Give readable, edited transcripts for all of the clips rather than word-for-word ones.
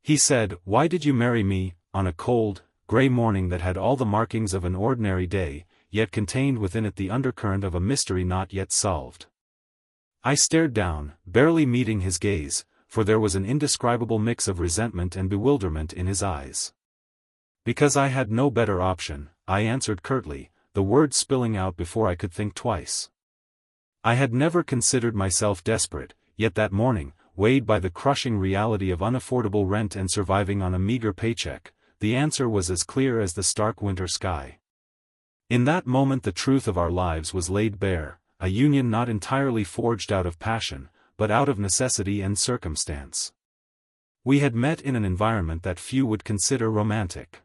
He said, "Why did you marry me?" on a cold, gray morning that had all the markings of an ordinary day, yet contained within it the undercurrent of a mystery not yet solved. I stared down, barely meeting his gaze, for there was an indescribable mix of resentment and bewilderment in his eyes. "Because I had no better option," I answered curtly, the words spilling out before I could think twice. I had never considered myself desperate, yet that morning, weighed by the crushing reality of unaffordable rent and surviving on a meager paycheck, the answer was as clear as the stark winter sky. In that moment the truth of our lives was laid bare, a union not entirely forged out of passion, but out of necessity and circumstance. We had met in an environment that few would consider romantic.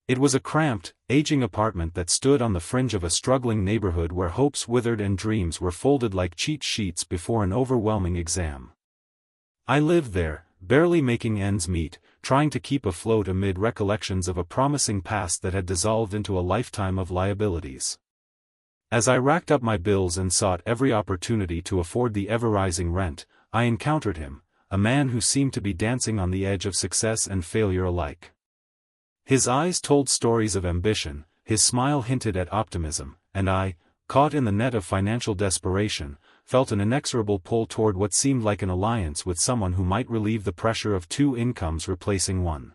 It was a cramped, aging apartment that stood on the fringe of a struggling neighborhood where hopes withered and dreams were folded like cheat sheets before an overwhelming exam. I lived there, barely making ends meet, trying to keep afloat amid recollections of a promising past that had dissolved into a lifetime of liabilities. As I racked up my bills and sought every opportunity to afford the ever-rising rent, I encountered him, a man who seemed to be dancing on the edge of success and failure alike. His eyes told stories of ambition, his smile hinted at optimism, and I, caught in the net of financial desperation, felt an inexorable pull toward what seemed like an alliance with someone who might relieve the pressure of two incomes replacing one.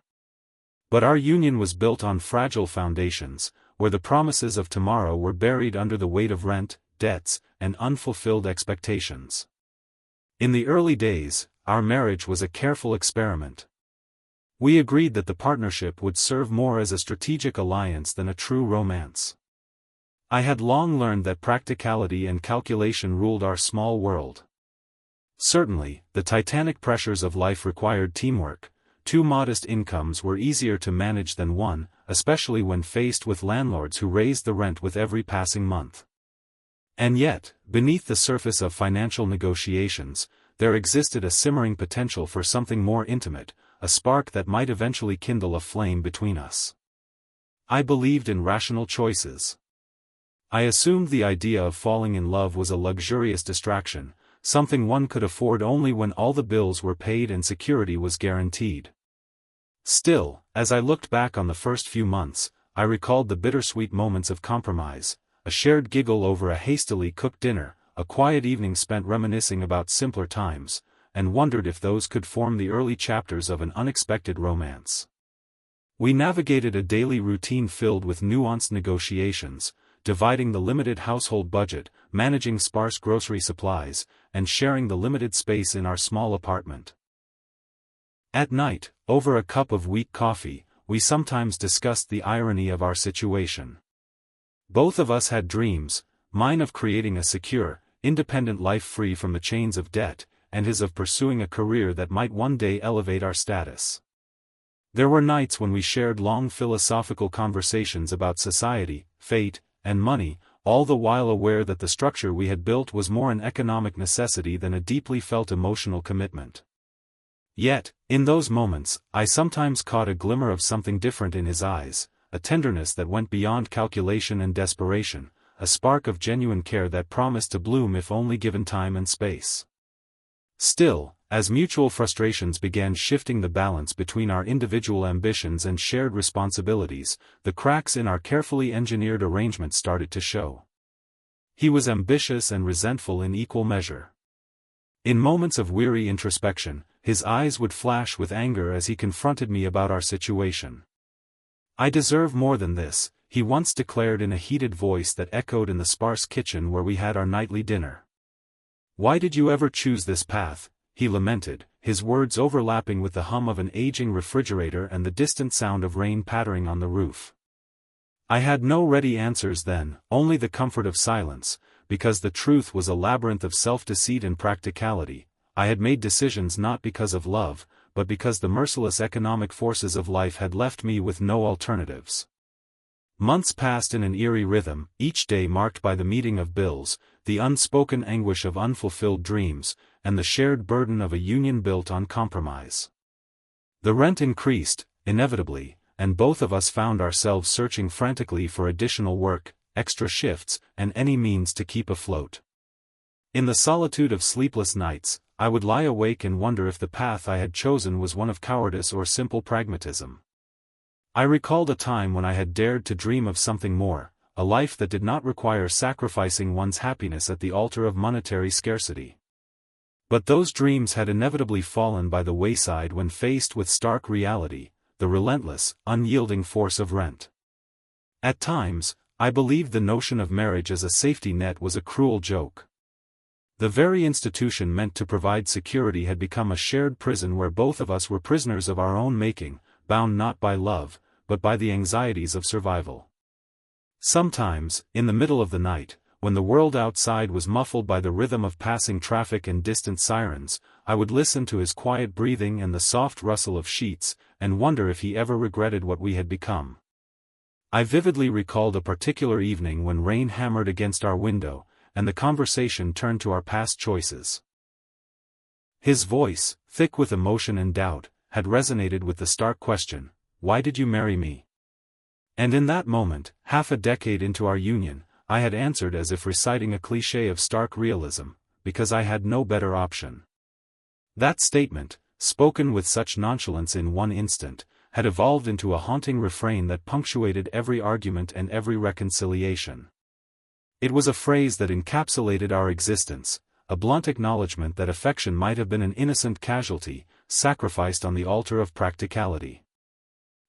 But our union was built on fragile foundations, where the promises of tomorrow were buried under the weight of rent, debts, and unfulfilled expectations. In the early days, our marriage was a careful experiment. We agreed that the partnership would serve more as a strategic alliance than a true romance. I had long learned that practicality and calculation ruled our small world. Certainly, the titanic pressures of life required teamwork. Two modest incomes were easier to manage than one, especially when faced with landlords who raised the rent with every passing month. And yet, beneath the surface of financial negotiations, there existed a simmering potential for something more intimate, a spark that might eventually kindle a flame between us. I believed in rational choices. I assumed the idea of falling in love was a luxurious distraction, something one could afford only when all the bills were paid and security was guaranteed. Still, as I looked back on the first few months, I recalled the bittersweet moments of compromise, a shared giggle over a hastily cooked dinner, a quiet evening spent reminiscing about simpler times, and wondered if those could form the early chapters of an unexpected romance. We navigated a daily routine filled with nuanced negotiations, dividing the limited household budget, managing sparse grocery supplies, and sharing the limited space in our small apartment. At night, over a cup of weak coffee, we sometimes discussed the irony of our situation. Both of us had dreams, mine of creating a secure, independent life free from the chains of debt, and his of pursuing a career that might one day elevate our status. There were nights when we shared long philosophical conversations about society, fate, and money, all the while aware that the structure we had built was more an economic necessity than a deeply felt emotional commitment. Yet, in those moments, I sometimes caught a glimmer of something different in his eyes, a tenderness that went beyond calculation and desperation, a spark of genuine care that promised to bloom if only given time and space. Still, as mutual frustrations began shifting the balance between our individual ambitions and shared responsibilities, the cracks in our carefully engineered arrangement started to show. He was ambitious and resentful in equal measure. In moments of weary introspection, his eyes would flash with anger as he confronted me about our situation. "I deserve more than this," he once declared in a heated voice that echoed in the sparse kitchen where we had our nightly dinner. "Why did you ever choose this path?" he lamented, his words overlapping with the hum of an aging refrigerator and the distant sound of rain pattering on the roof. I had no ready answers then, only the comfort of silence, because the truth was a labyrinth of self-deceit and practicality. I had made decisions not because of love, but because the merciless economic forces of life had left me with no alternatives. Months passed in an eerie rhythm, each day marked by the meeting of bills, the unspoken anguish of unfulfilled dreams, and the shared burden of a union built on compromise. The rent increased, inevitably, and both of us found ourselves searching frantically for additional work, extra shifts, and any means to keep afloat. In the solitude of sleepless nights, I would lie awake and wonder if the path I had chosen was one of cowardice or simple pragmatism. I recalled a time when I had dared to dream of something more, a life that did not require sacrificing one's happiness at the altar of monetary scarcity. But those dreams had inevitably fallen by the wayside when faced with stark reality, the relentless, unyielding force of rent. At times, I believed the notion of marriage as a safety net was a cruel joke. The very institution meant to provide security had become a shared prison where both of us were prisoners of our own making, bound not by love, but by the anxieties of survival. Sometimes, in the middle of the night, when the world outside was muffled by the rhythm of passing traffic and distant sirens, I would listen to his quiet breathing and the soft rustle of sheets, and wonder if he ever regretted what we had become. I vividly recalled a particular evening when rain hammered against our window, and the conversation turned to our past choices. His voice, thick with emotion and doubt, had resonated with the stark question, "Why did you marry me?" And in that moment, half a decade into our union, I had answered as if reciting a cliché of stark realism, because I had no better option. That statement, spoken with such nonchalance in one instant, had evolved into a haunting refrain that punctuated every argument and every reconciliation. It was a phrase that encapsulated our existence, a blunt acknowledgement that affection might have been an innocent casualty, sacrificed on the altar of practicality.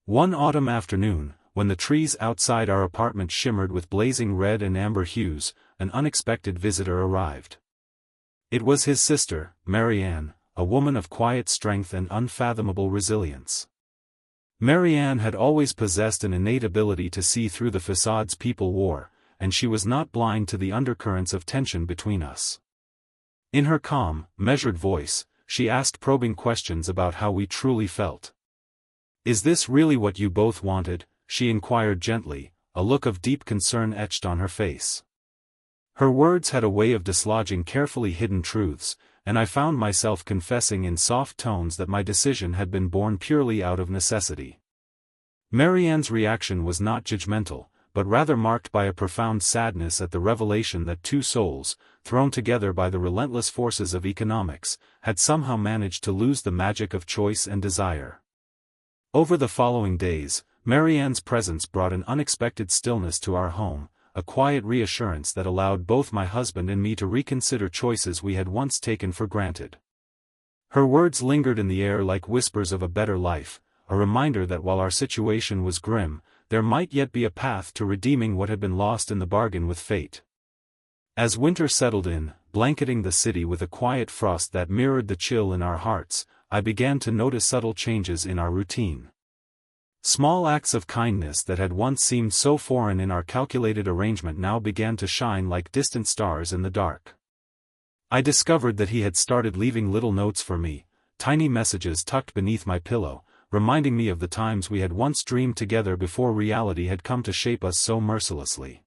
One autumn afternoon, when the trees outside our apartment shimmered with blazing red and amber hues, an unexpected visitor arrived. It was his sister, Marianne, a woman of quiet strength and unfathomable resilience. Marianne had always possessed an innate ability to see through the facades people wore, and she was not blind to the undercurrents of tension between us. In her calm, measured voice, she asked probing questions about how we truly felt. "Is this really what you both wanted?" she inquired gently, a look of deep concern etched on her face. Her words had a way of dislodging carefully hidden truths, and I found myself confessing in soft tones that my decision had been born purely out of necessity. Marianne's reaction was not judgmental, but rather marked by a profound sadness at the revelation that two souls, thrown together by the relentless forces of economics, had somehow managed to lose the magic of choice and desire. Over the following days, Marianne's presence brought an unexpected stillness to our home, a quiet reassurance that allowed both my husband and me to reconsider choices we had once taken for granted. Her words lingered in the air like whispers of a better life, a reminder that while our situation was grim, there might yet be a path to redeeming what had been lost in the bargain with fate. As winter settled in, blanketing the city with a quiet frost that mirrored the chill in our hearts, I began to notice subtle changes in our routine. Small acts of kindness that had once seemed so foreign in our calculated arrangement now began to shine like distant stars in the dark. I discovered that he had started leaving little notes for me, tiny messages tucked beneath my pillow, reminding me of the times we had once dreamed together before reality had come to shape us so mercilessly.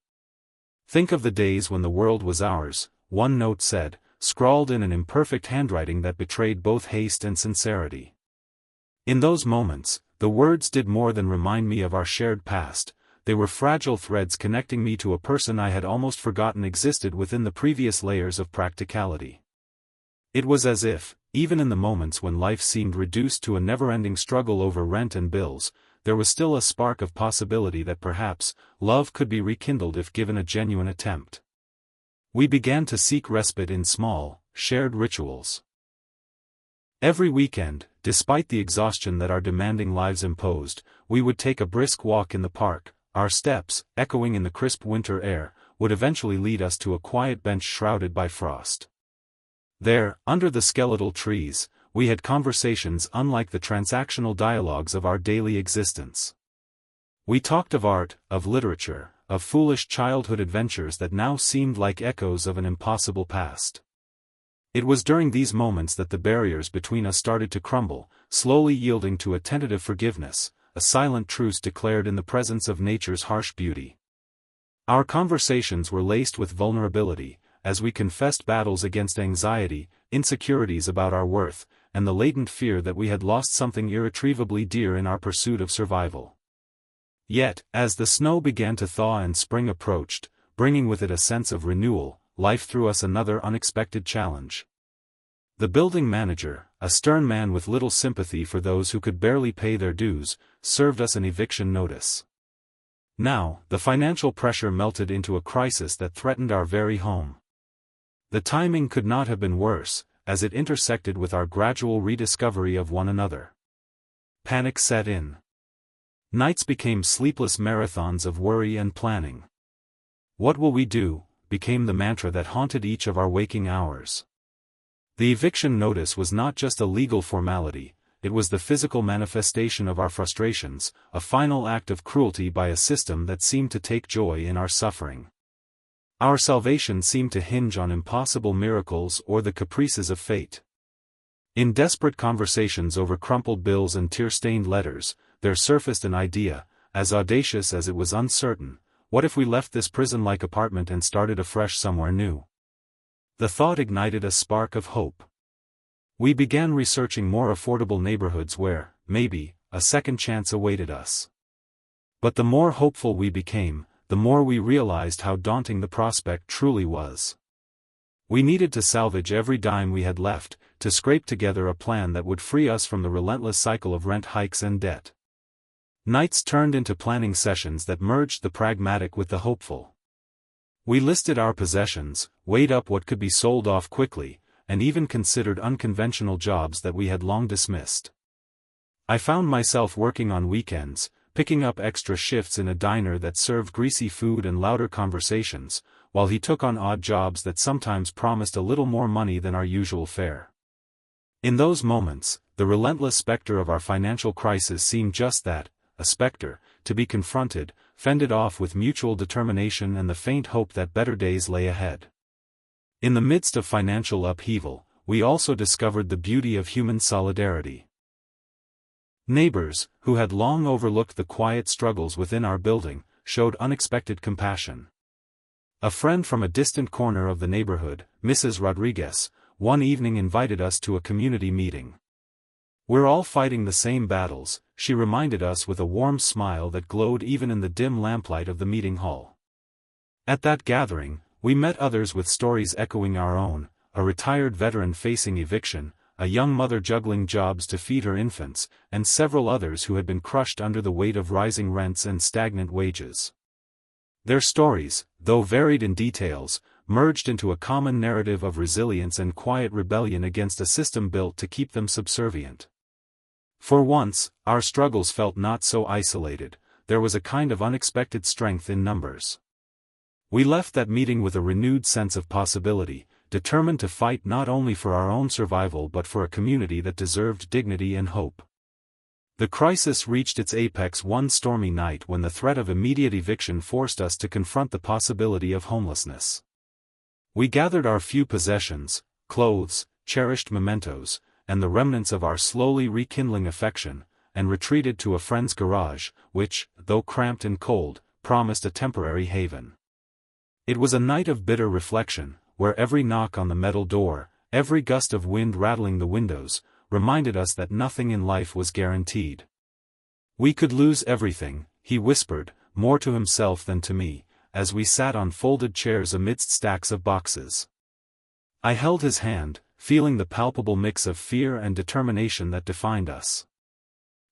"Think of the days when the world was ours," one note said, scrawled in an imperfect handwriting that betrayed both haste and sincerity. In those moments, the words did more than remind me of our shared past, they were fragile threads connecting me to a person I had almost forgotten existed within the previous layers of practicality. It was as if, even in the moments when life seemed reduced to a never-ending struggle over rent and bills, there was still a spark of possibility that perhaps, love could be rekindled if given a genuine attempt. We began to seek respite in small, shared rituals. Every weekend, despite the exhaustion that our demanding lives imposed, we would take a brisk walk in the park. Our steps, echoing in the crisp winter air, would eventually lead us to a quiet bench shrouded by frost. There, under the skeletal trees, we had conversations unlike the transactional dialogues of our daily existence. We talked of art, of literature, of foolish childhood adventures that now seemed like echoes of an impossible past. It was during these moments that the barriers between us started to crumble, slowly yielding to a tentative forgiveness, a silent truce declared in the presence of nature's harsh beauty. Our conversations were laced with vulnerability, as we confessed battles against anxiety, insecurities about our worth, and the latent fear that we had lost something irretrievably dear in our pursuit of survival. Yet, as the snow began to thaw and spring approached, bringing with it a sense of renewal, life threw us another unexpected challenge. The building manager, a stern man with little sympathy for those who could barely pay their dues, served us an eviction notice. Now, the financial pressure melted into a crisis that threatened our very home. The timing could not have been worse, as it intersected with our gradual rediscovery of one another. Panic set in. Nights became sleepless marathons of worry and planning. "What will we do?" became the mantra that haunted each of our waking hours. The eviction notice was not just a legal formality, it was the physical manifestation of our frustrations, a final act of cruelty by a system that seemed to take joy in our suffering. Our salvation seemed to hinge on impossible miracles or the caprices of fate. In desperate conversations over crumpled bills and tear-stained letters, there surfaced an idea, as audacious as it was uncertain: what if we left this prison-like apartment and started afresh somewhere new? The thought ignited a spark of hope. We began researching more affordable neighborhoods where, maybe, a second chance awaited us. But the more hopeful we became, the more we realized how daunting the prospect truly was. We needed to salvage every dime we had left, to scrape together a plan that would free us from the relentless cycle of rent hikes and debt. Nights turned into planning sessions that merged the pragmatic with the hopeful. We listed our possessions, weighed up what could be sold off quickly, and even considered unconventional jobs that we had long dismissed. I found myself working on weekends, picking up extra shifts in a diner that served greasy food and louder conversations, while he took on odd jobs that sometimes promised a little more money than our usual fare. In those moments, the relentless specter of our financial crisis seemed just that, a specter, to be confronted, fended off with mutual determination and the faint hope that better days lay ahead. In the midst of financial upheaval, we also discovered the beauty of human solidarity. Neighbors, who had long overlooked the quiet struggles within our building, showed unexpected compassion. A friend from a distant corner of the neighborhood, Mrs. Rodriguez, one evening invited us to a community meeting. "We're all fighting the same battles," she reminded us with a warm smile that glowed even in the dim lamplight of the meeting hall. At that gathering, we met others with stories echoing our own: a retired veteran facing eviction, a young mother juggling jobs to feed her infants, and several others who had been crushed under the weight of rising rents and stagnant wages. Their stories, though varied in details, merged into a common narrative of resilience and quiet rebellion against a system built to keep them subservient. For once, our struggles felt not so isolated. There was a kind of unexpected strength in numbers. We left that meeting with a renewed sense of possibility, determined to fight not only for our own survival but for a community that deserved dignity and hope. The crisis reached its apex one stormy night when the threat of immediate eviction forced us to confront the possibility of homelessness. We gathered our few possessions, clothes, cherished mementos, and the remnants of our slowly rekindling affection, and retreated to a friend's garage, which, though cramped and cold, promised a temporary haven. It was a night of bitter reflection, where every knock on the metal door, every gust of wind rattling the windows, reminded us that nothing in life was guaranteed. "We could lose everything," he whispered, more to himself than to me, as we sat on folded chairs amidst stacks of boxes. I held his hand, feeling the palpable mix of fear and determination that defined us.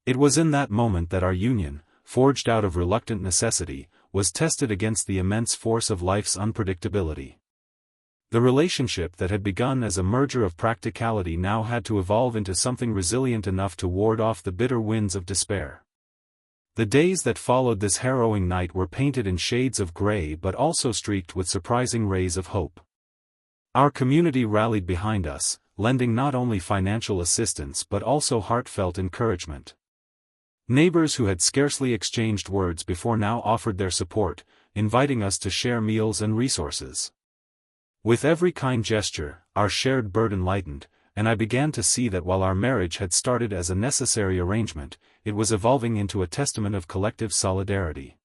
It was in that moment that our union, forged out of reluctant necessity, was tested against the immense force of life's unpredictability. The relationship that had begun as a merger of practicality now had to evolve into something resilient enough to ward off the bitter winds of despair. The days that followed this harrowing night were painted in shades of gray but also streaked with surprising rays of hope. Our community rallied behind us, lending not only financial assistance but also heartfelt encouragement. Neighbors who had scarcely exchanged words before now offered their support, inviting us to share meals and resources. With every kind gesture, our shared burden lightened, and I began to see that while our marriage had started as a necessary arrangement, it was evolving into a testament of collective solidarity.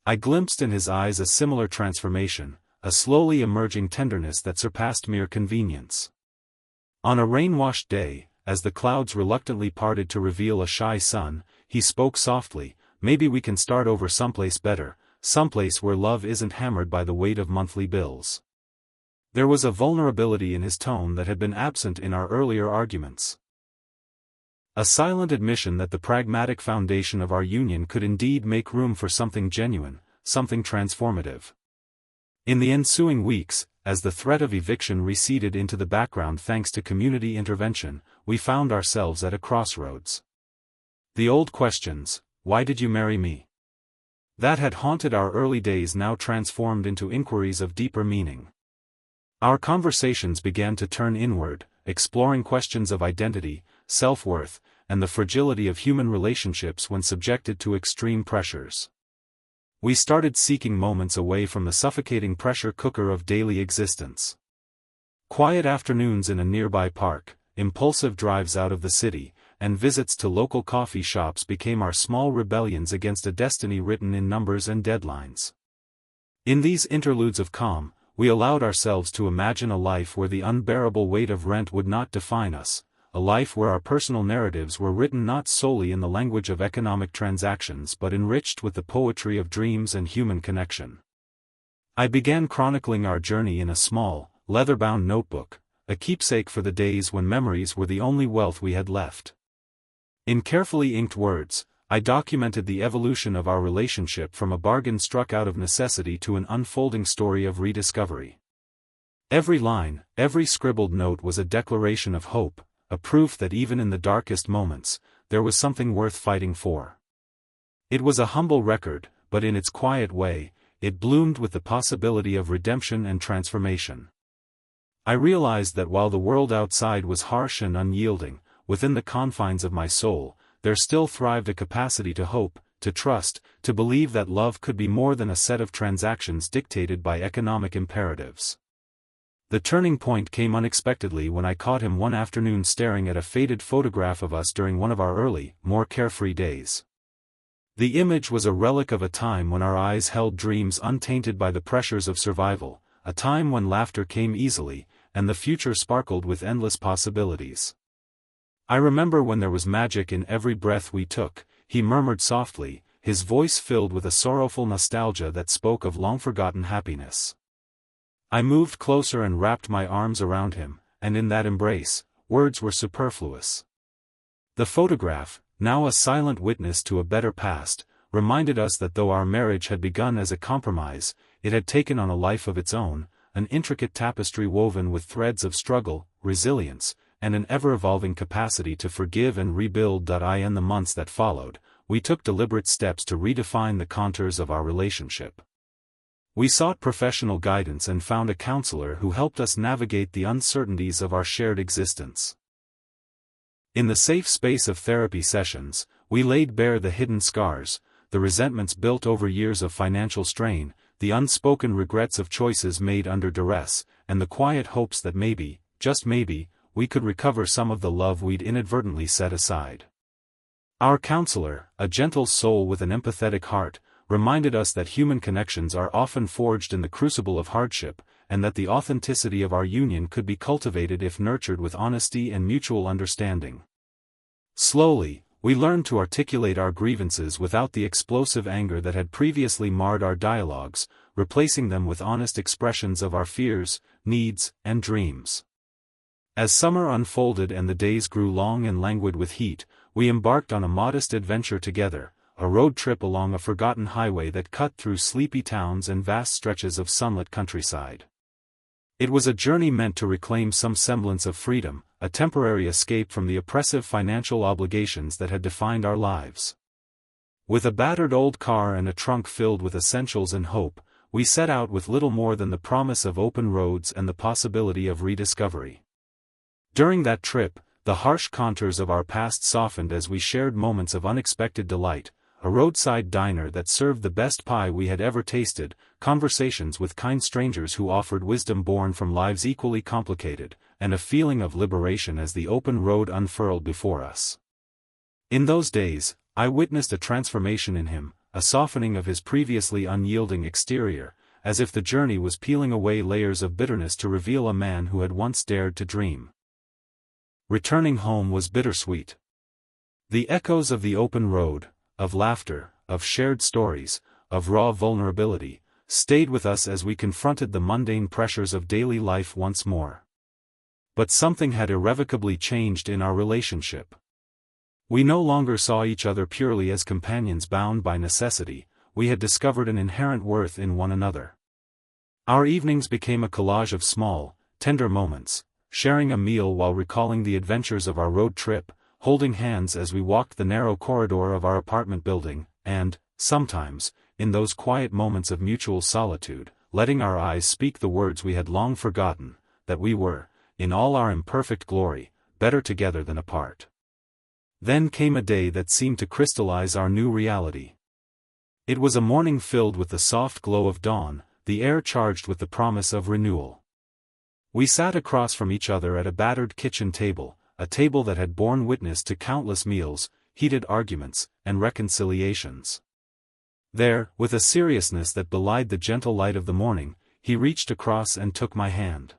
I glimpsed in his eyes a similar transformation, a slowly emerging tenderness that surpassed mere convenience. On a rain-washed day, as the clouds reluctantly parted to reveal a shy sun, he spoke softly: "Maybe we can start over someplace better, someplace where love isn't hammered by the weight of monthly bills." There was a vulnerability in his tone that had been absent in our earlier arguments. A silent admission that the pragmatic foundation of our union could indeed make room for something genuine, something transformative. In the ensuing weeks, as the threat of eviction receded into the background thanks to community intervention, we found ourselves at a crossroads. The old questions, "Why did you marry me?" that had haunted our early days now transformed into inquiries of deeper meaning. Our conversations began to turn inward, exploring questions of identity, self-worth, and the fragility of human relationships when subjected to extreme pressures. We started seeking moments away from the suffocating pressure cooker of daily existence. Quiet afternoons in a nearby park, impulsive drives out of the city, and visits to local coffee shops became our small rebellions against a destiny written in numbers and deadlines. In these interludes of calm, we allowed ourselves to imagine a life where the unbearable weight of rent would not define us, a life where our personal narratives were written not solely in the language of economic transactions but enriched with the poetry of dreams and human connection. I began chronicling our journey in a small, leather-bound notebook, a keepsake for the days when memories were the only wealth we had left. In carefully inked words, I documented the evolution of our relationship from a bargain struck out of necessity to an unfolding story of rediscovery. Every line, every scribbled note was a declaration of hope, a proof that even in the darkest moments, there was something worth fighting for. It was a humble record, but in its quiet way, it bloomed with the possibility of redemption and transformation. I realized that while the world outside was harsh and unyielding, within the confines of my soul, there still thrived a capacity to hope, to trust, to believe that love could be more than a set of transactions dictated by economic imperatives. The turning point came unexpectedly when I caught him one afternoon staring at a faded photograph of us during one of our early, more carefree days. The image was a relic of a time when our eyes held dreams untainted by the pressures of survival, a time when laughter came easily, and the future sparkled with endless possibilities. "I remember when there was magic in every breath we took," he murmured softly, his voice filled with a sorrowful nostalgia that spoke of long-forgotten happiness. I moved closer and wrapped my arms around him, and in that embrace, words were superfluous. The photograph, now a silent witness to a better past, reminded us that though our marriage had begun as a compromise, it had taken on a life of its own, an intricate tapestry woven with threads of struggle, resilience, and an ever-evolving capacity to forgive and rebuild. In the months that followed, we took deliberate steps to redefine the contours of our relationship. We sought professional guidance and found a counselor who helped us navigate the uncertainties of our shared existence. In the safe space of therapy sessions, we laid bare the hidden scars, the resentments built over years of financial strain, the unspoken regrets of choices made under duress, and the quiet hopes that maybe, just maybe, we could recover some of the love we'd inadvertently set aside. Our counselor, a gentle soul with an empathetic heart, reminded us that human connections are often forged in the crucible of hardship, and that the authenticity of our union could be cultivated if nurtured with honesty and mutual understanding. Slowly, we learned to articulate our grievances without the explosive anger that had previously marred our dialogues, replacing them with honest expressions of our fears, needs, and dreams. As summer unfolded and the days grew long and languid with heat, we embarked on a modest adventure together, a road trip along a forgotten highway that cut through sleepy towns and vast stretches of sunlit countryside. It was a journey meant to reclaim some semblance of freedom, a temporary escape from the oppressive financial obligations that had defined our lives. With a battered old car and a trunk filled with essentials and hope, we set out with little more than the promise of open roads and the possibility of rediscovery. During that trip, the harsh contours of our past softened as we shared moments of unexpected delight, a roadside diner that served the best pie we had ever tasted, conversations with kind strangers who offered wisdom born from lives equally complicated, and a feeling of liberation as the open road unfurled before us. In those days, I witnessed a transformation in him, a softening of his previously unyielding exterior, as if the journey was peeling away layers of bitterness to reveal a man who had once dared to dream. Returning home was bittersweet. The echoes of the open road, of laughter, of shared stories, of raw vulnerability, stayed with us as we confronted the mundane pressures of daily life once more. But something had irrevocably changed in our relationship. We no longer saw each other purely as companions bound by necessity, we had discovered an inherent worth in one another. Our evenings became a collage of small, tender moments, sharing a meal while recalling the adventures of our road trip, holding hands as we walked the narrow corridor of our apartment building, and, sometimes, in those quiet moments of mutual solitude, letting our eyes speak the words we had long forgotten, that we were, in all our imperfect glory, better together than apart. Then came a day that seemed to crystallize our new reality. It was a morning filled with the soft glow of dawn, the air charged with the promise of renewal. We sat across from each other at a battered kitchen table, a table that had borne witness to countless meals, heated arguments, and reconciliations. There, with a seriousness that belied the gentle light of the morning, he reached across and took my hand.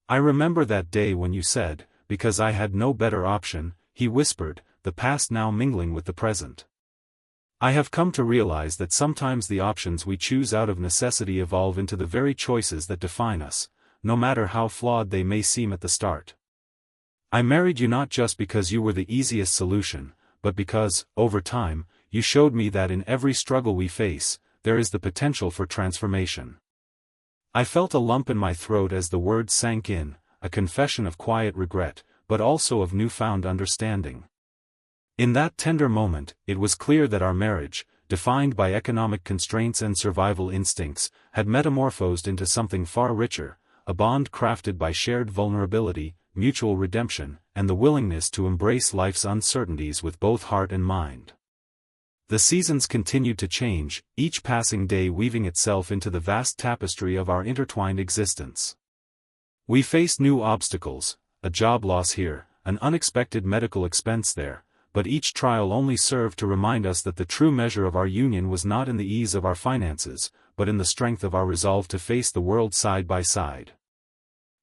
I remember that day when you said, because I had no better option, he whispered, the past now mingling with the present. I have come to realize that sometimes the options we choose out of necessity evolve into the very choices that define us, no matter how flawed they may seem at the start. I married you not just because you were the easiest solution, but because, over time, you showed me that in every struggle we face, there is the potential for transformation. I felt a lump in my throat as the words sank in, a confession of quiet regret, but also of newfound understanding. In that tender moment, it was clear that our marriage, defined by economic constraints and survival instincts, had metamorphosed into something far richer, a bond crafted by shared vulnerability, mutual redemption, and the willingness to embrace life's uncertainties with both heart and mind. The seasons continued to change, each passing day weaving itself into the vast tapestry of our intertwined existence. We faced new obstacles, a job loss here, an unexpected medical expense there, but each trial only served to remind us that the true measure of our union was not in the ease of our finances, but in the strength of our resolve to face the world side by side.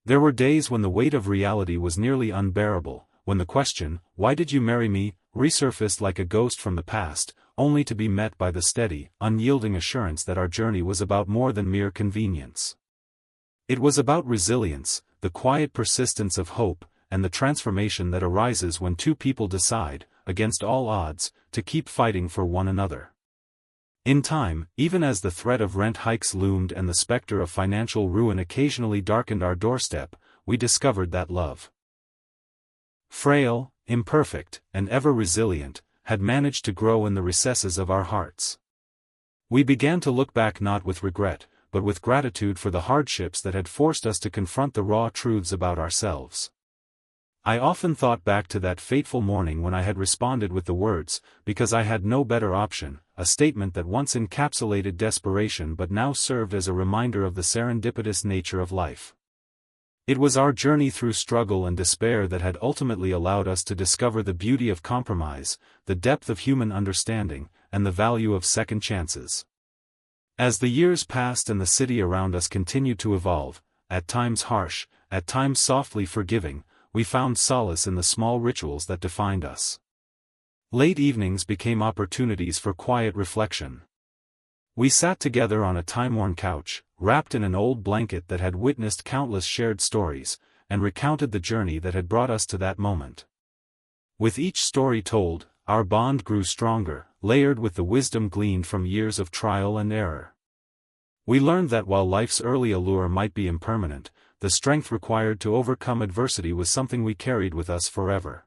There were days when the weight of reality was nearly unbearable, when the question, "Why did you marry me?" resurfaced like a ghost from the past, only to be met by the steady, unyielding assurance that our journey was about more than mere convenience. It was about resilience, the quiet persistence of hope, and the transformation that arises when two people decide, against all odds, to keep fighting for one another. In time, even as the threat of rent hikes loomed and the specter of financial ruin occasionally darkened our doorstep, we discovered that love, frail, imperfect, and ever resilient, had managed to grow in the recesses of our hearts. We began to look back not with regret, but with gratitude for the hardships that had forced us to confront the raw truths about ourselves. I often thought back to that fateful morning when I had responded with the words, "Because I had no better option," a statement that once encapsulated desperation but now served as a reminder of the serendipitous nature of life. It was our journey through struggle and despair that had ultimately allowed us to discover the beauty of compromise, the depth of human understanding, and the value of second chances. As the years passed and the city around us continued to evolve, at times harsh, at times softly forgiving, we found solace in the small rituals that defined us. Late evenings became opportunities for quiet reflection. We sat together on a time-worn couch, wrapped in an old blanket that had witnessed countless shared stories, and recounted the journey that had brought us to that moment. With each story told, our bond grew stronger, layered with the wisdom gleaned from years of trial and error. We learned that while life's early allure might be impermanent, the strength required to overcome adversity was something we carried with us forever.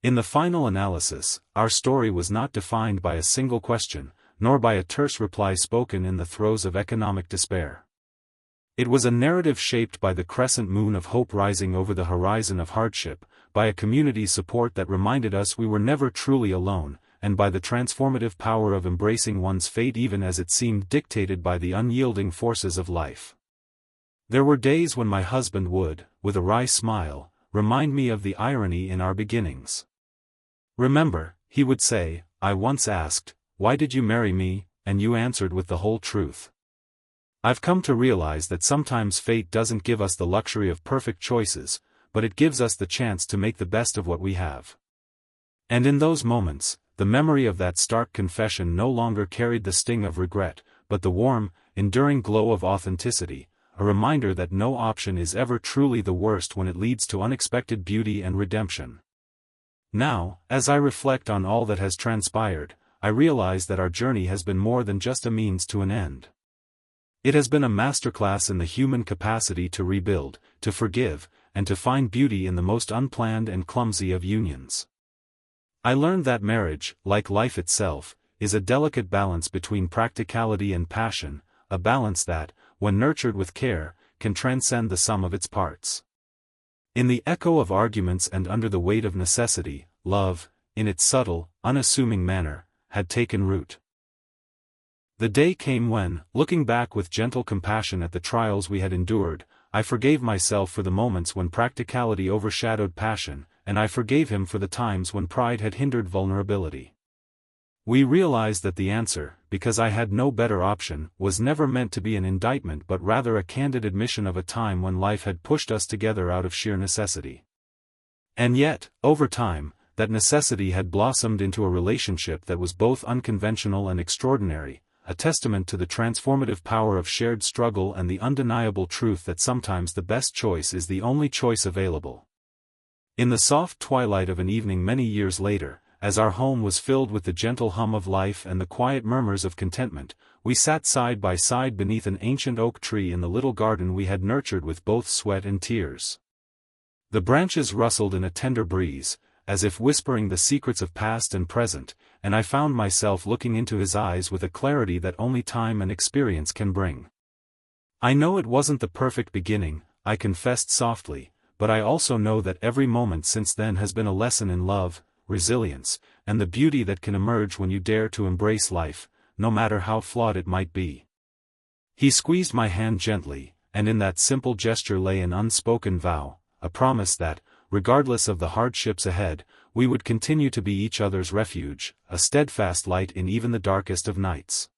In the final analysis, our story was not defined by a single question, nor by a terse reply spoken in the throes of economic despair. It was a narrative shaped by the crescent moon of hope rising over the horizon of hardship, by a community support that reminded us we were never truly alone, and by the transformative power of embracing one's fate even as it seemed dictated by the unyielding forces of life. There were days when my husband would, with a wry smile, remind me of the irony in our beginnings. "Remember," he would say, "I once asked, 'Why did you marry me?' and you answered with the whole truth.' I've come to realize that sometimes fate doesn't give us the luxury of perfect choices, but it gives us the chance to make the best of what we have." And in those moments, the memory of that stark confession no longer carried the sting of regret, but the warm, enduring glow of authenticity, a reminder that no option is ever truly the worst when it leads to unexpected beauty and redemption. Now, as I reflect on all that has transpired, I realize that our journey has been more than just a means to an end. It has been a masterclass in the human capacity to rebuild, to forgive, and to find beauty in the most unplanned and clumsy of unions. I learned that marriage, like life itself, is a delicate balance between practicality and passion, a balance that, when nurtured with care, can transcend the sum of its parts. In the echo of arguments and under the weight of necessity, love, in its subtle, unassuming manner, had taken root. The day came when, looking back with gentle compassion at the trials we had endured, I forgave myself for the moments when practicality overshadowed passion, and I forgave him for the times when pride had hindered vulnerability. We realized that the answer, because I had no better option, was never meant to be an indictment but rather a candid admission of a time when life had pushed us together out of sheer necessity. And yet, over time, that necessity had blossomed into a relationship that was both unconventional and extraordinary, a testament to the transformative power of shared struggle and the undeniable truth that sometimes the best choice is the only choice available. In the soft twilight of an evening many years later, as our home was filled with the gentle hum of life and the quiet murmurs of contentment, we sat side by side beneath an ancient oak tree in the little garden we had nurtured with both sweat and tears. The branches rustled in a tender breeze, as if whispering the secrets of past and present, and I found myself looking into his eyes with a clarity that only time and experience can bring. I know it wasn't the perfect beginning, I confessed softly, but I also know that every moment since then has been a lesson in love, resilience, and the beauty that can emerge when you dare to embrace life, no matter how flawed it might be. He squeezed my hand gently, and in that simple gesture lay an unspoken vow, a promise that, regardless of the hardships ahead, we would continue to be each other's refuge, a steadfast light in even the darkest of nights.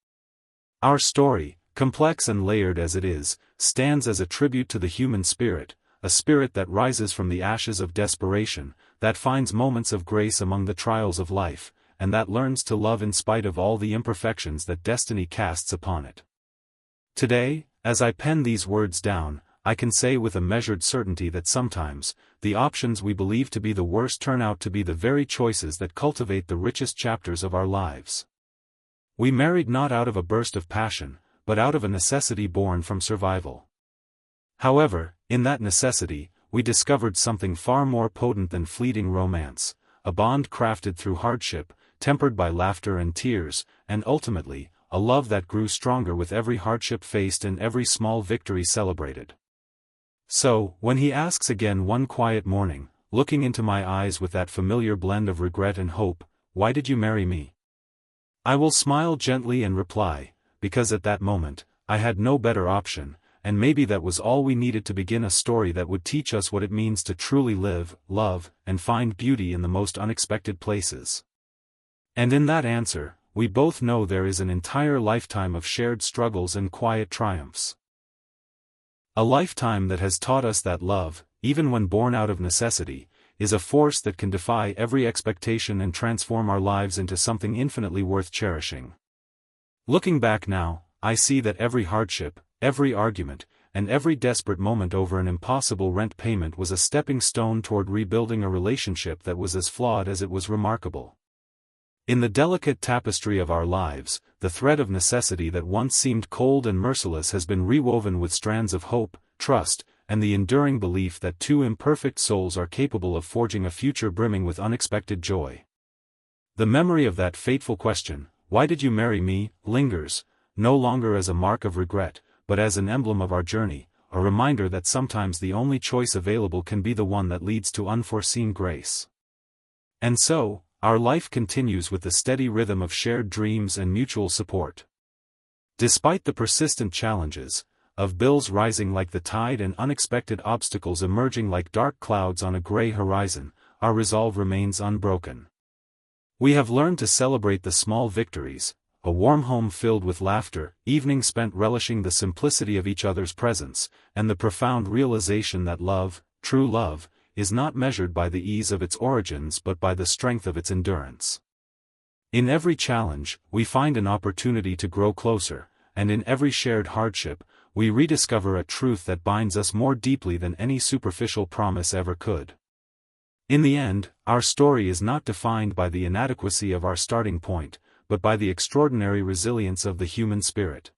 Our story, complex and layered as it is, stands as a tribute to the human spirit, a spirit that rises from the ashes of desperation, that finds moments of grace among the trials of life, and that learns to love in spite of all the imperfections that destiny casts upon it. Today, as I pen these words down, I can say with a measured certainty that sometimes, the options we believe to be the worst turn out to be the very choices that cultivate the richest chapters of our lives. We married not out of a burst of passion, but out of a necessity born from survival. However, in that necessity, we discovered something far more potent than fleeting romance, a bond crafted through hardship, tempered by laughter and tears, and ultimately, a love that grew stronger with every hardship faced and every small victory celebrated. So, when he asks again one quiet morning, looking into my eyes with that familiar blend of regret and hope, "Why did you marry me?" I will smile gently and reply, because at that moment, I had no better option, and maybe that was all we needed to begin a story that would teach us what it means to truly live, love, and find beauty in the most unexpected places. And in that answer, we both know there is an entire lifetime of shared struggles and quiet triumphs. A lifetime that has taught us that love, even when born out of necessity, is a force that can defy every expectation and transform our lives into something infinitely worth cherishing. Looking back now, I see that every hardship, every argument, and every desperate moment over an impossible rent payment was a stepping stone toward rebuilding a relationship that was as flawed as it was remarkable. In the delicate tapestry of our lives, the thread of necessity that once seemed cold and merciless has been rewoven with strands of hope, trust, and the enduring belief that two imperfect souls are capable of forging a future brimming with unexpected joy. The memory of that fateful question, "Why did you marry me?" lingers, no longer as a mark of regret, but as an emblem of our journey, a reminder that sometimes the only choice available can be the one that leads to unforeseen grace. And so, our life continues with the steady rhythm of shared dreams and mutual support. Despite the persistent challenges, of bills rising like the tide and unexpected obstacles emerging like dark clouds on a gray horizon, our resolve remains unbroken. We have learned to celebrate the small victories, a warm home filled with laughter, evenings spent relishing the simplicity of each other's presence, and the profound realization that love, true love, is not measured by the ease of its origins but by the strength of its endurance. In every challenge, we find an opportunity to grow closer, and in every shared hardship, we rediscover a truth that binds us more deeply than any superficial promise ever could. In the end, our story is not defined by the inadequacy of our starting point, but by the extraordinary resilience of the human spirit.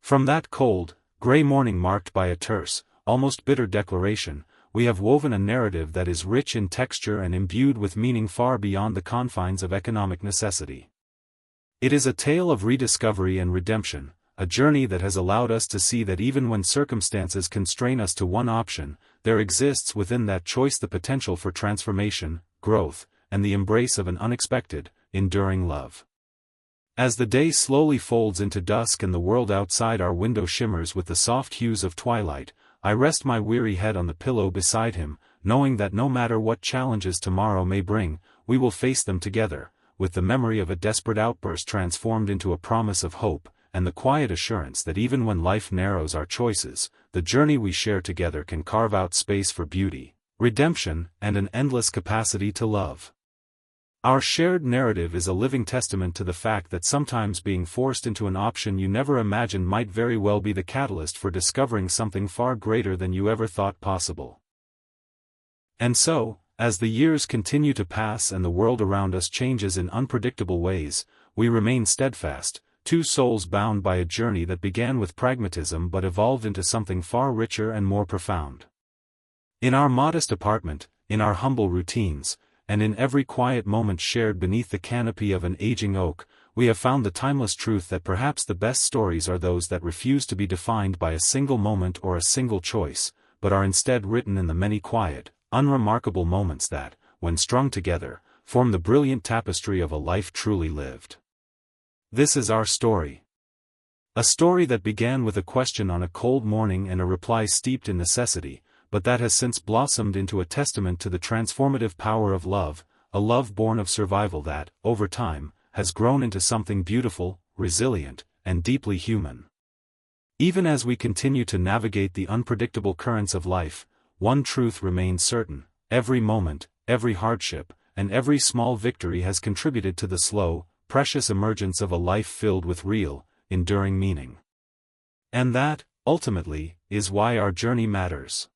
From that cold, gray morning marked by a terse, almost bitter declaration, we have woven a narrative that is rich in texture and imbued with meaning far beyond the confines of economic necessity. It is a tale of rediscovery and redemption, a journey that has allowed us to see that even when circumstances constrain us to one option, there exists within that choice the potential for transformation, growth, and the embrace of an unexpected, enduring love. As the day slowly folds into dusk and the world outside our window shimmers with the soft hues of twilight, I rest my weary head on the pillow beside him, knowing that no matter what challenges tomorrow may bring, we will face them together, with the memory of a desperate outburst transformed into a promise of hope, and the quiet assurance that even when life narrows our choices, the journey we share together can carve out space for beauty, redemption, and an endless capacity to love. Our shared narrative is a living testament to the fact that sometimes being forced into an option you never imagined might very well be the catalyst for discovering something far greater than you ever thought possible. And so, as the years continue to pass and the world around us changes in unpredictable ways, we remain steadfast, two souls bound by a journey that began with pragmatism but evolved into something far richer and more profound. In our modest apartment, in our humble routines, and in every quiet moment shared beneath the canopy of an aging oak, we have found the timeless truth that perhaps the best stories are those that refuse to be defined by a single moment or a single choice, but are instead written in the many quiet, unremarkable moments that, when strung together, form the brilliant tapestry of a life truly lived. This is our story. A story that began with a question on a cold morning and a reply steeped in necessity, but that has since blossomed into a testament to the transformative power of love, a love born of survival that, over time, has grown into something beautiful, resilient, and deeply human. Even as we continue to navigate the unpredictable currents of life, one truth remains certain: every moment, every hardship, and every small victory has contributed to the slow, precious emergence of a life filled with real, enduring meaning. And that, ultimately, is why our journey matters.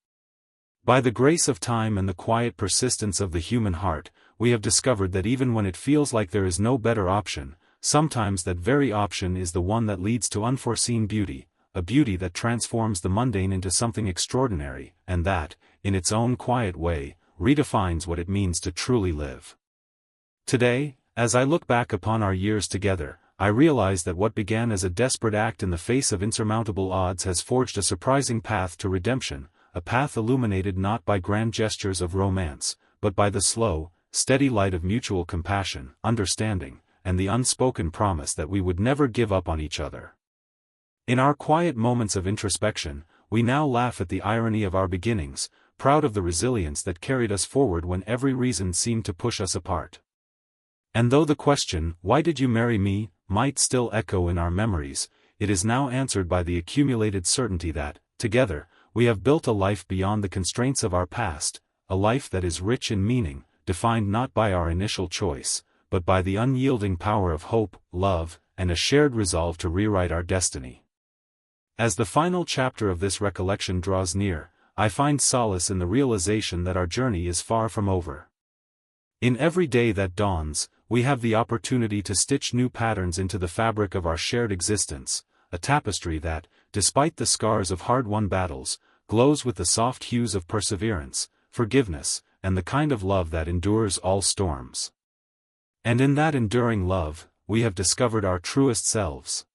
By the grace of time and the quiet persistence of the human heart, we have discovered that even when it feels like there is no better option, sometimes that very option is the one that leads to unforeseen beauty, a beauty that transforms the mundane into something extraordinary, and that, in its own quiet way, redefines what it means to truly live. Today, as I look back upon our years together, I realize that what began as a desperate act in the face of insurmountable odds has forged a surprising path to redemption, a path illuminated not by grand gestures of romance, but by the slow, steady light of mutual compassion, understanding, and the unspoken promise that we would never give up on each other. In our quiet moments of introspection, we now laugh at the irony of our beginnings, proud of the resilience that carried us forward when every reason seemed to push us apart. And though the question, "Why did you marry me?" might still echo in our memories, it is now answered by the accumulated certainty that, together, we have built a life beyond the constraints of our past, a life that is rich in meaning, defined not by our initial choice, but by the unyielding power of hope, love, and a shared resolve to rewrite our destiny. As the final chapter of this recollection draws near, I find solace in the realization that our journey is far from over. In every day that dawns, we have the opportunity to stitch new patterns into the fabric of our shared existence, a tapestry that, despite the scars of hard-won battles, glows with the soft hues of perseverance, forgiveness, and the kind of love that endures all storms. And in that enduring love, we have discovered our truest selves.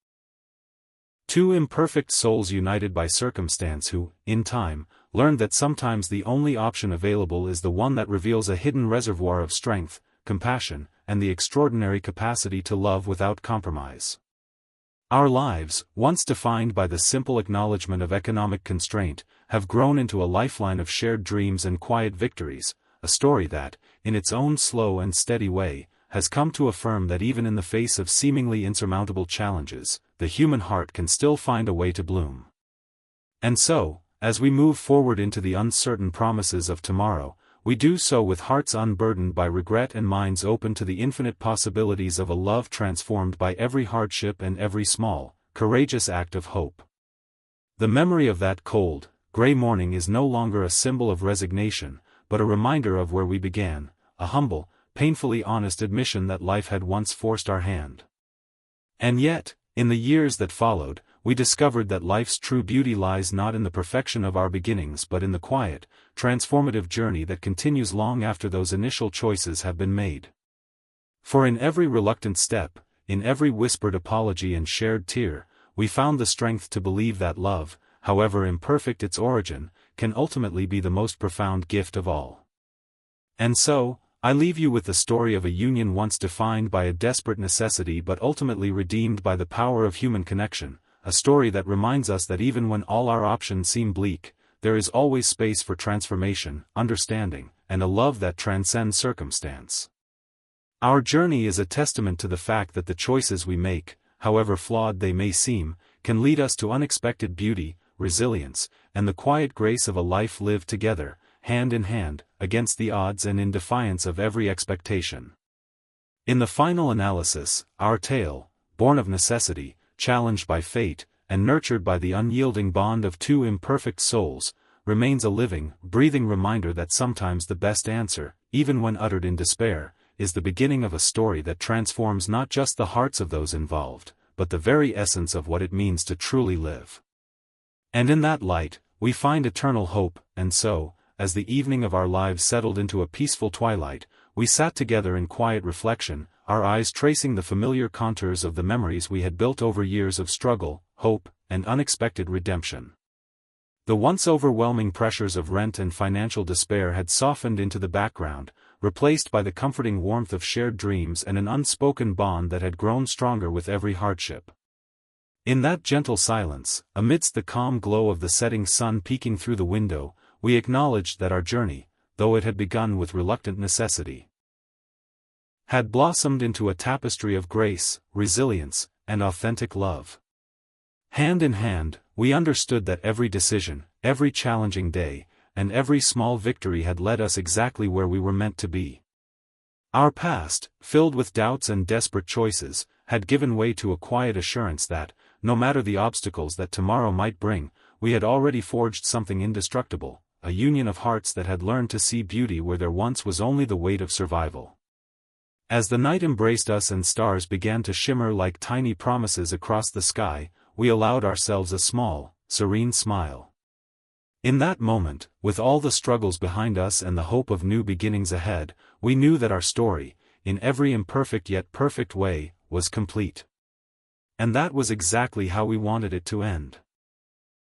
Two imperfect souls united by circumstance who, in time, learned that sometimes the only option available is the one that reveals a hidden reservoir of strength, compassion, and the extraordinary capacity to love without compromise. Our lives, once defined by the simple acknowledgement of economic constraint, have grown into a lifeline of shared dreams and quiet victories, a story that, in its own slow and steady way, has come to affirm that even in the face of seemingly insurmountable challenges, the human heart can still find a way to bloom. And so, as we move forward into the uncertain promises of tomorrow, we do so with hearts unburdened by regret and minds open to the infinite possibilities of a love transformed by every hardship and every small, courageous act of hope. The memory of that cold, gray morning is no longer a symbol of resignation, but a reminder of where we began, a humble, painfully honest admission that life had once forced our hand. And yet, in the years that followed, we discovered that life's true beauty lies not in the perfection of our beginnings but in the quiet, transformative journey that continues long after those initial choices have been made. For in every reluctant step, in every whispered apology and shared tear, we found the strength to believe that love, however imperfect its origin, can ultimately be the most profound gift of all. And so, I leave you with the story of a union once defined by a desperate necessity but ultimately redeemed by the power of human connection, a story that reminds us that even when all our options seem bleak, there is always space for transformation, understanding, and a love that transcends circumstance. Our journey is a testament to the fact that the choices we make, however flawed they may seem, can lead us to unexpected beauty, resilience, and the quiet grace of a life lived together, hand in hand, against the odds and in defiance of every expectation. In the final analysis, our tale, born of necessity, challenged by fate, and nurtured by the unyielding bond of two imperfect souls, remains a living, breathing reminder that sometimes the best answer, even when uttered in despair, is the beginning of a story that transforms not just the hearts of those involved, but the very essence of what it means to truly live. And in that light, we find eternal hope, and so, as the evening of our lives settled into a peaceful twilight, we sat together in quiet reflection, our eyes tracing the familiar contours of the memories we had built over years of struggle, hope, and unexpected redemption. The once overwhelming pressures of rent and financial despair had softened into the background, replaced by the comforting warmth of shared dreams and an unspoken bond that had grown stronger with every hardship. In that gentle silence, amidst the calm glow of the setting sun peeking through the window, we acknowledged that our journey, though it had begun with reluctant necessity, had blossomed into a tapestry of grace, resilience, and authentic love. Hand in hand, we understood that every decision, every challenging day, and every small victory had led us exactly where we were meant to be. Our past, filled with doubts and desperate choices, had given way to a quiet assurance that, no matter the obstacles that tomorrow might bring, we had already forged something indestructible, a union of hearts that had learned to see beauty where there once was only the weight of survival. As the night embraced us and stars began to shimmer like tiny promises across the sky, we allowed ourselves a small, serene smile. In that moment, with all the struggles behind us and the hope of new beginnings ahead, we knew that our story, in every imperfect yet perfect way, was complete. And that was exactly how we wanted it to end.